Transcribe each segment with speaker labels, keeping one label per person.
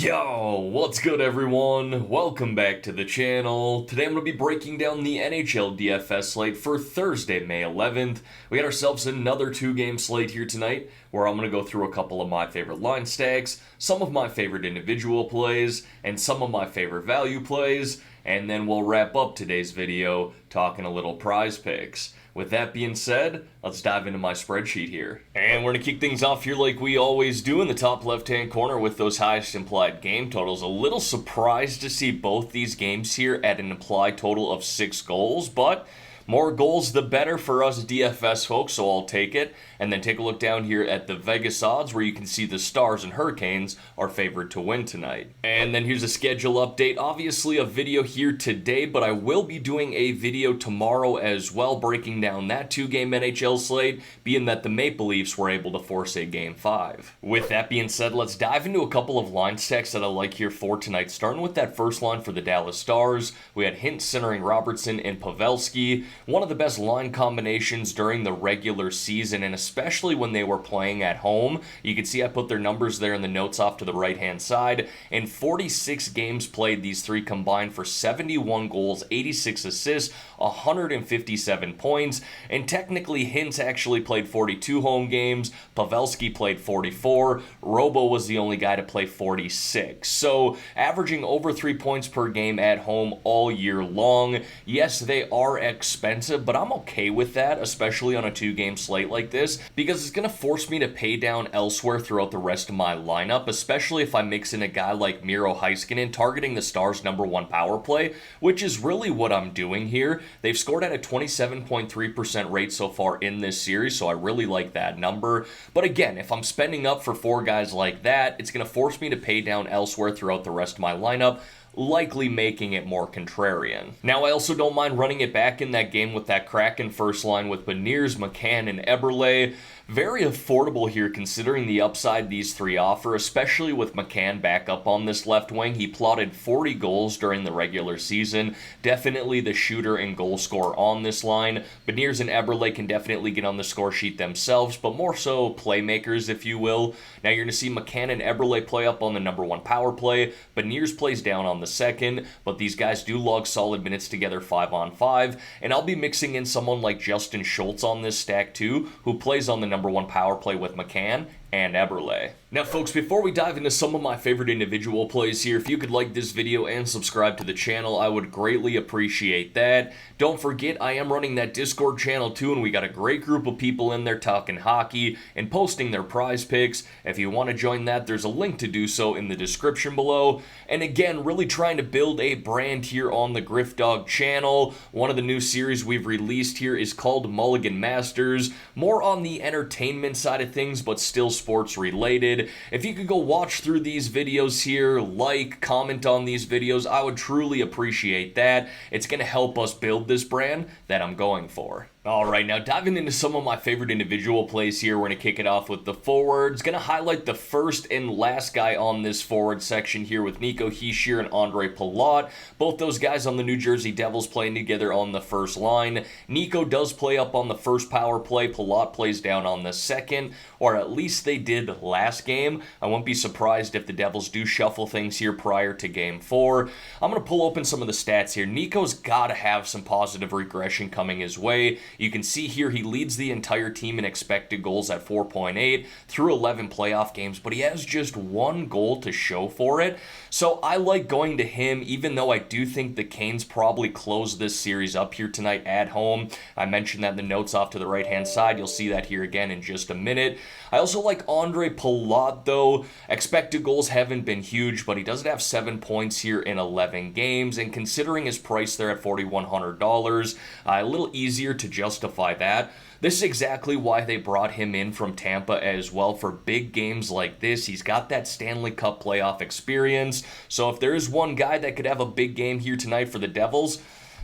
Speaker 1: Yo, what's good everyone? Welcome back to the channel. Today I'm going to be breaking down the NHL DFS slate for Thursday, May 11th. We got ourselves another two-game slate here tonight where I'm going to go through a couple of my favorite line stacks, some of my favorite individual plays, and some of my favorite value plays, and then we'll wrap up today's video talking a little prize picks. With that being said, let's dive into my spreadsheet here. And we're going to kick things off here like we always do in the top left-hand corner with those highest implied game totals. A little surprised to see both these games here at an implied total of 6 goals, but more goals the better for us DFS folks, so I'll take it. And then take a look down here at the Vegas odds where you can see the Stars and Hurricanes are favored to win tonight. And then here's a schedule update. Obviously a video here today, but I will be doing a video tomorrow as well, breaking down that two-game NHL slate, being that the Maple Leafs were able to force a Game 5. With that being said, let's dive into a couple of line stacks that I like here for tonight. Starting with that first line for the Dallas Stars, we had Hintz centering Robertson and Pavelski. One of the best line combinations during the regular season, and especially when they were playing at home. You can see I put their numbers there in the notes off to the right-hand side. In 46 games played, these three combined for 71 goals, 86 assists, 157 points, and technically Hintz actually played 42 home games, Pavelski played 44, Robo was the only guy to play 46. So averaging over 3 points per game at home all year long. Yes, they are expensive, but I'm okay with that, especially on a two-game slate like this, because it's going to force me to pay down elsewhere throughout the rest of my lineup, especially if I mix in a guy like Miro Heiskanen targeting the Stars' #1 power play, which is really what I'm doing here. They've scored at a 27.3% rate so far in this series, so I really like that number. But again, if I'm spending up for 4 guys like that, it's going to force me to pay down elsewhere throughout the rest of my lineup, likely making it more contrarian. Now, I also don't mind running it back in that game with that Kraken first line with Beniers, McCann, and Eberle. Very affordable here considering the upside these three offer, especially with McCann back up on this left wing. He plotted 40 goals during the regular season. Definitely the shooter and goal scorer on this line. Beniers and Eberle can definitely get on the score sheet themselves, but more so playmakers, if you will. Now you're going to see McCann and Eberle play up on the #1 power play. Beniers plays down on the second, but these guys do log solid minutes together 5-on-5, and I'll be mixing in someone like Justin Schultz on this stack too, who plays on the #1 power play with McCann and Eberle. Now folks, before we dive into some of my favorite individual plays here, if you could like this video and subscribe to the channel, I would greatly appreciate that. Don't forget, I am running that Discord channel too, and we got a great group of people in there talking hockey and posting their prize picks. If you want to join that, there's a link to do so in the description below. And again, really trying to build a brand here on the GriffDogg channel. One of the new series we've released here is called Mulligan Masters, more on the entertainment side of things, but still sports related. If you could go watch through these videos here, like, comment on these videos, I would truly appreciate that. It's going to help us build this brand that I'm going for. Alright, now diving into some of my favorite individual plays here, we're going to kick it off with the forwards. Going to highlight the first and last guy on this forward section here with Nico Hischier and Andre Palat. Both those guys on the New Jersey Devils playing together on the first line. Nico does play up on the first power play. Palat plays down on the second, or at least they did last game. I won't be surprised if the Devils do shuffle things here prior to Game 4. I'm going to pull open some of the stats here. Nico's got to have some positive regression coming his way. You can see here he leads the entire team in expected goals at 4.8 through 11 playoff games, but he has just 1 goal to show for it. So I like going to him, even though I do think the Canes probably close this series up here tonight at home. I mentioned that in the notes off to the right-hand side. You'll see that here again in just a minute. I also like Andre Palat, though. Expected goals haven't been huge, but he does have 7 points here in 11 games, and considering his price there at $4,100, a little easier to justify that. This is exactly why they brought him in from Tampa as well for big games like this. He's got that Stanley Cup playoff experience. So if there is one guy that could have a big game here tonight for the Devils,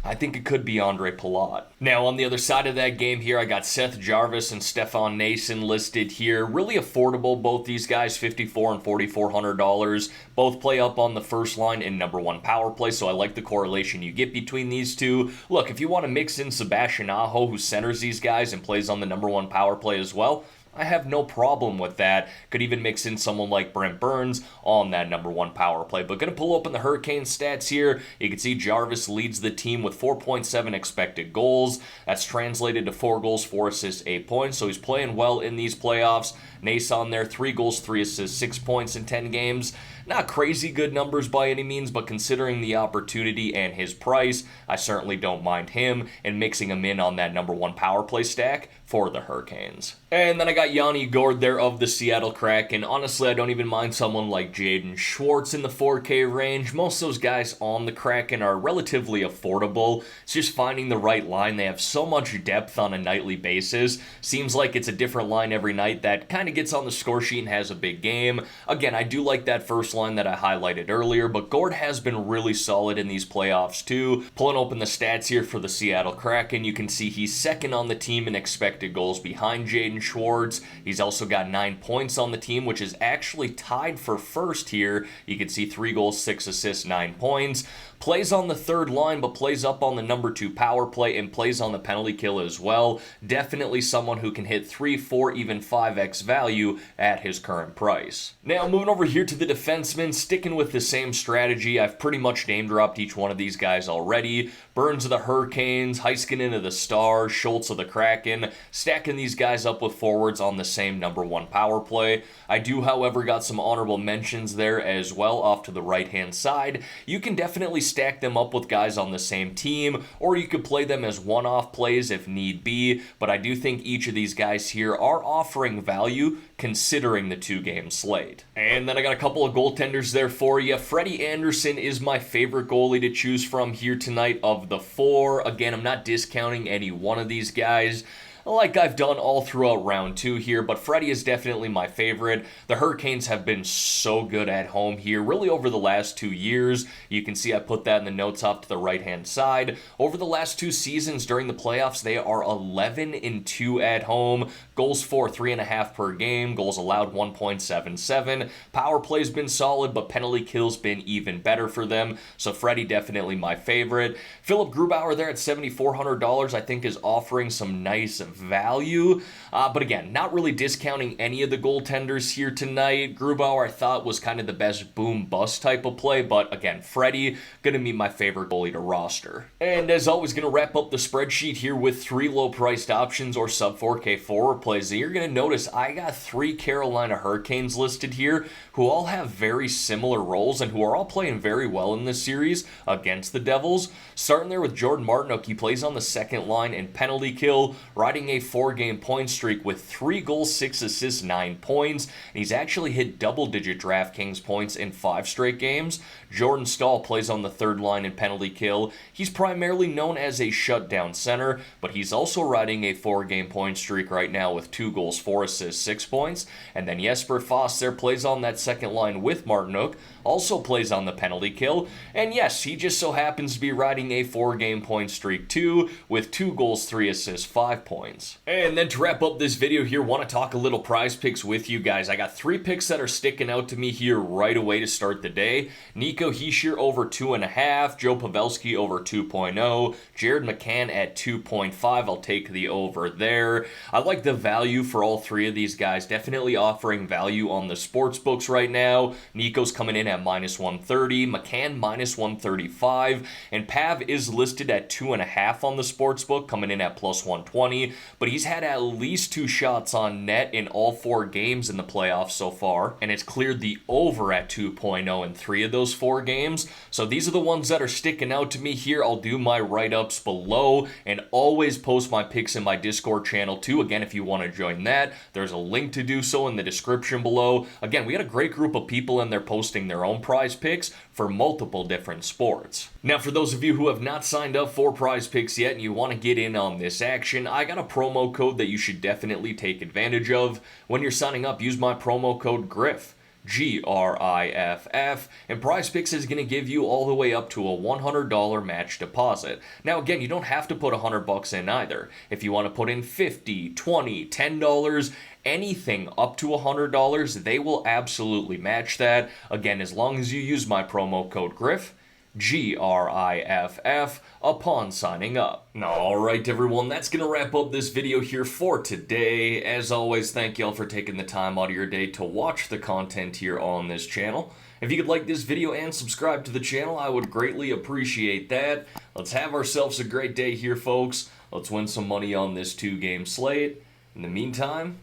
Speaker 1: I think it could be Andre Palat. Now, on the other side of that game here, I got Seth Jarvis and Stefan Nason listed here. Really affordable, both these guys, $5,400 and $4,400. Both play up on the first line in #1 power play, so I like the correlation you get between these two. Look, if you want to mix in Sebastian Aho, who centers these guys and plays on the #1 power play as well, I have no problem with that. Could even mix in someone like Brent Burns on that number 1 power play. But going to pull open the Hurricanes stats here. You can see Jarvis leads the team with 4.7 expected goals. That's translated to 4 goals, 4 assists, 8 points. So he's playing well in these playoffs. Nace on there, 3 goals, 3 assists, 6 points in 10 games. Not crazy good numbers by any means, but considering the opportunity and his price, I certainly don't mind him and mixing him in on that number 1 power play stack for the Hurricanes. And then I got Yanni Gourde there of the Seattle Kraken. Honestly, I don't even mind someone like Jaden Schwartz in the 4K range. Most of those guys on the Kraken are relatively affordable. It's just finding the right line. They have so much depth on a nightly basis. Seems like it's a different line every night that kind of gets on the score sheet and has a big game. Again, I do like that first line that I highlighted earlier, but Gourde has been really solid in these playoffs too. Pulling open the stats here for the Seattle Kraken, you can see he's second on the team in expected goals behind Jaden Schwartz. He's also got 9 points on the team, which is actually tied for first here. You can see 3 goals, 6 assists, 9 points. Plays on the third line, but plays up on the number 2 power play and plays on the penalty kill as well. Definitely someone who can hit 3, 4, even 5x value at his current price. Now, moving over here to the defensemen, sticking with the same strategy. I've pretty much name dropped each one of these guys already. Burns of the Hurricanes, Heiskanen of the Stars, Schultz of the Kraken, stacking these guys up with forwards on the same number 1 power play. I do, however, got some honorable mentions there as well off to the right-hand side. You can definitely stack them up with guys on the same team, or you could play them as one-off plays if need be, but I do think each of these guys here are offering value considering the 2-game slate. And then I got a couple of goaltenders there for you. Freddie Anderson is my favorite goalie to choose from here tonight of the 4. Again, I'm not discounting any one of these guys, like I've done all throughout round 2 here, but Freddie is definitely my favorite. The Hurricanes have been so good at home here, really over the last 2 years. You can see I put that in the notes off to the right-hand side. Over the last 2 seasons during the playoffs, they are 11-2 at home. Goals for 3.5 per game. Goals allowed 1.77. Power play's been solid, but penalty kill's been even better for them. So Freddie definitely my favorite. Philip Grubauer there at $7,400 I think is offering some nice value. But again, not really discounting any of the goaltenders here tonight. Grubauer I thought was kind of the best boom-bust type of play, but again, Freddie gonna be my favorite goalie to roster. And as always, gonna wrap up the spreadsheet here with 3 low-priced options or sub-4K forward plays. And you're gonna notice I got 3 Carolina Hurricanes listed here who all have very similar roles and who are all playing very well in this series against the Devils. Starting there with Jordan Martinook, he plays on the second line in penalty kill, riding a 4-game point streak with 3 goals, 6 assists, 9 points, and he's actually hit double-digit DraftKings points in 5 straight games. Jordan Staal plays on the third line in penalty kill. He's primarily known as a shutdown center, but he's also riding a 4-game point streak right now with 2 goals, 4 assists, 6 points. And then Jesper Fast there plays on that second line with Martinook, also plays on the penalty kill. And yes, he just so happens to be riding a 4-game point streak too, with 2 goals, 3 assists, 5 points. And then to wrap up this video here, want to talk a little prize picks with you guys. I got 3 picks that are sticking out to me here right away to start the day. Nico Hischier over 2.5, Joe Pavelski over 2.0, Jared McCann at 2.5. I'll take the over there. I like the value for all 3 of these guys. Definitely offering value on the sports books right now. Nico's coming in at -130, McCann -135, and Pav is listed at 2.5 on the sports book, coming in at +120, but he's had at least 2 shots on net in all 4 games in the playoffs so far, and it's cleared the over at 2.0 in 3 of those 4 games. So these are the ones that are sticking out to me here. I'll do my write-ups below and always post my picks in my Discord channel too. Again, if you want to join that, there's a link to do so in the description below. Again, we had a great group of people in there posting their own prize picks for multiple different sports. Now, for those of you who have not signed up for prize picks yet and you want to get in on this action, I got a promo code that you should definitely take advantage of. When you're signing up, use my promo code GRIFF. GRIFF, and PrizePicks is going to give you all the way up to a $100 match deposit. Now again, you don't have to put $100 in either. If you want to put in $50, $20, $10, anything up to $100, they will absolutely match that. Again, as long as you use my promo code GRIFF, GRIFF upon signing up. Alright everyone, that's going to wrap up this video here for today. As always, thank y'all for taking the time out of your day to watch the content here on this channel. If you could like this video and subscribe to the channel, I would greatly appreciate that. Let's have ourselves a great day here, folks. Let's win some money on this 2-game slate. In the meantime,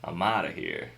Speaker 1: I'm out of here.